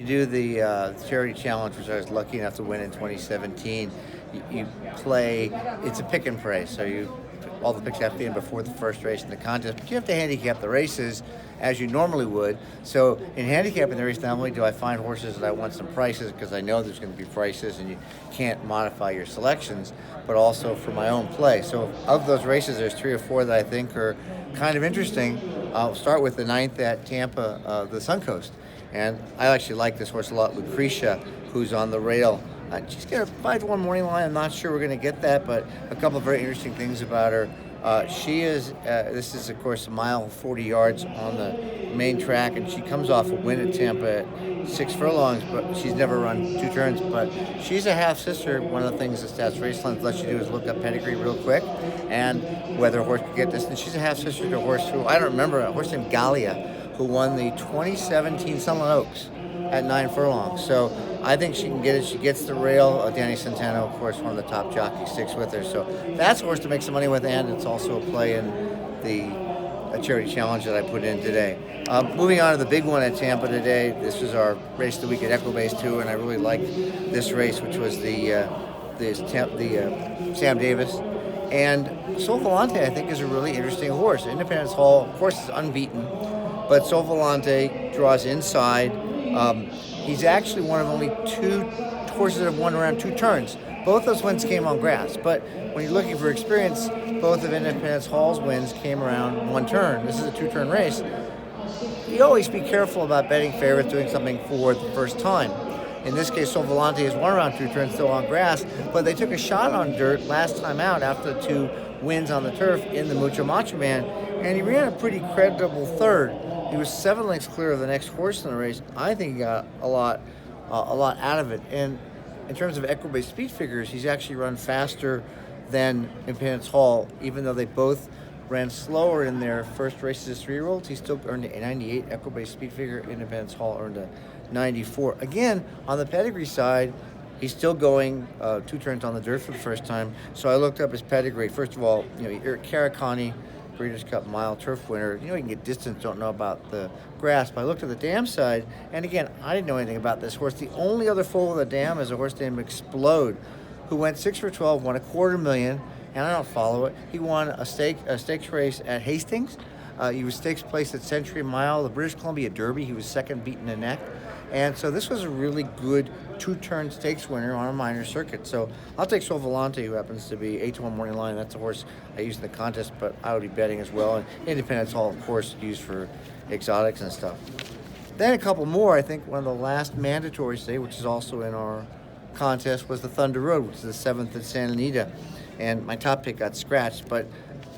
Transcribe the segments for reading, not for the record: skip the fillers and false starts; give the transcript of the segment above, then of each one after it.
You do the charity challenge, which I was lucky enough to win in 2017. You play, it's a pick and pray. So all the picks have to be in before the first race in the contest, but you have to handicap the races as you normally would. So in handicapping the race, not only do I find horses that I want some prices, because I know there's going to be prices and you can't modify your selections, but also for my own play. So of those races, there's 3 or 4 that I think are kind of interesting. I'll start with the 9th at Tampa, the Suncoast. And I actually like this horse a lot, Lucretia, who's on the rail. She's got a 5-1 morning line. I'm not sure we're going to get that, but a couple of very interesting things about her. She is, this is, of course, a mile 40 yards on the main track, and she comes off a win at Tampa at 6 furlongs, but she's never run 2 turns. But she's a half-sister. One of the things that Stats Racelines lets you do is look up pedigree real quick and whether a horse could get this. And she's a half-sister to a horse who, I don't remember, a horse named Gallia, who won the 2017 Sunland Oaks at 9 furlongs. So I think she can get it. She gets the rail. Danny Santano, of course, one of the top jockeys, sticks with her. So that's a horse to make some money with, and it's also a play in the charity challenge that I put in today. Moving on to the big one at Tampa today. This was our race of the week at Equibase too, and I really liked this race, which was the Sam Davis. And Sol Volante, I think, is a really interesting horse. Independence Hall, of course, is unbeaten, but Sol Volante draws inside. He's actually one of only 2 horses that have won around 2 turns. Both those wins came on grass, but when you're looking for experience, both of Independence Hall's wins came around 1 turn. This is a 2-turn race. You always be careful about betting favorites doing something for the first time. In this case, Sol Volante has won around 2 turns still on grass, but they took a shot on dirt last time out after the 2 wins on the turf in the Mucho Macho Man, and he ran a pretty credible 3rd. He was 7 lengths clear of the next horse in the race. I think he got a lot out of it. And in terms of Equibase speed figures, he's actually run faster than Independence Hall, even though they both ran slower in their first races as 3-year-olds. He still earned a 98 Equibase speed figure. Independence Hall earned a 94. Again, on the pedigree side, he's still going 2 turns on the dirt for the first time. So I looked up his pedigree. First of all, Eric Caracani, Breeders' Cup mile turf winner. He can get distance, don't know about the grass. But I looked at the dam side, and again, I didn't know anything about this horse. The only other foal of the dam is a horse named Explode, who went 6 for 12, won $250,000, and I don't follow it. He won a stakes race at Hastings. He was stakes placed at Century Mile, the British Columbia Derby. He was 2nd beaten the neck. And so this was a really good 2-turn stakes winner on a minor circuit. So I'll take Sol Volante, who happens to be 8-1 morning line. That's a horse I use in the contest, but I would be betting as well. And Independence Hall, of course, used for exotics and stuff. Then a couple more. I think one of the last mandatories today, which is also in our contest, was the Thunder Road, which is the 7th at Santa Anita. And my top pick got scratched, but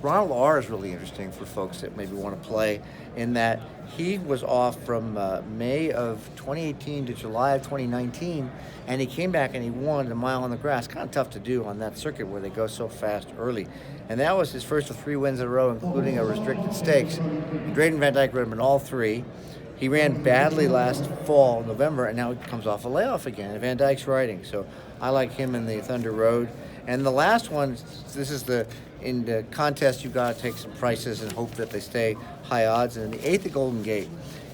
Ronald R. is really interesting for folks that maybe want to play, in that he was off from May of 2018 to July of 2019, and he came back and he won a mile on the grass. Kind of tough to do on that circuit where they go so fast early. And that was his first of 3 wins in a row, including a restricted stakes. Drayden Van Dyke rode him in all 3. He ran badly last fall, November, and now he comes off a layoff again. And Van Dyke's riding, so I like him in the Thunder Road. And the last one, in the contest, you've got to take some prices and hope that they stay high odds. And in the 8th at Golden Gate,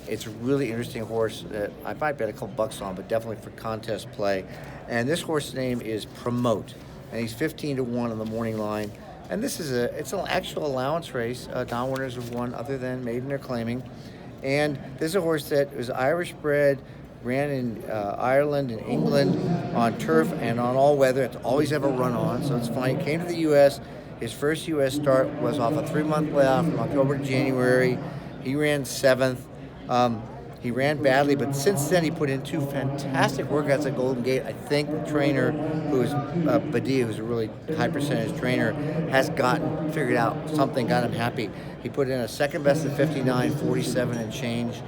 it's a really interesting horse that I might bet a couple bucks on, but definitely for contest play. And this horse's name is Promote, and he's 15-1 on the morning line. And this is it's an actual allowance race. Don Winners have won other than Maiden or Claiming. And this is a horse that was Irish bred, ran in Ireland and England on turf and on all weather. It's always have a run on, so it's fine. He came to the U.S. His first U.S. start was off a 3-month layoff from October to January. He ran 7th. He ran badly, but since then he put in 2 fantastic workouts at Golden Gate. I think the trainer, who is Badia, who's a really high percentage trainer, has figured out something, got him happy. He put in a 2nd best of 59, 47 and change,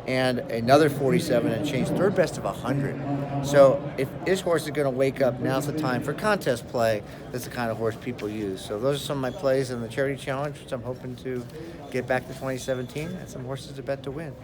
and another 47 and change, 3rd best of 100. So if this horse is going to wake up, now's the time for contest play. That's the kind of horse people use. So those are some of my plays in the charity challenge, which I'm hoping to get back to 2017, and some horses to bet to win.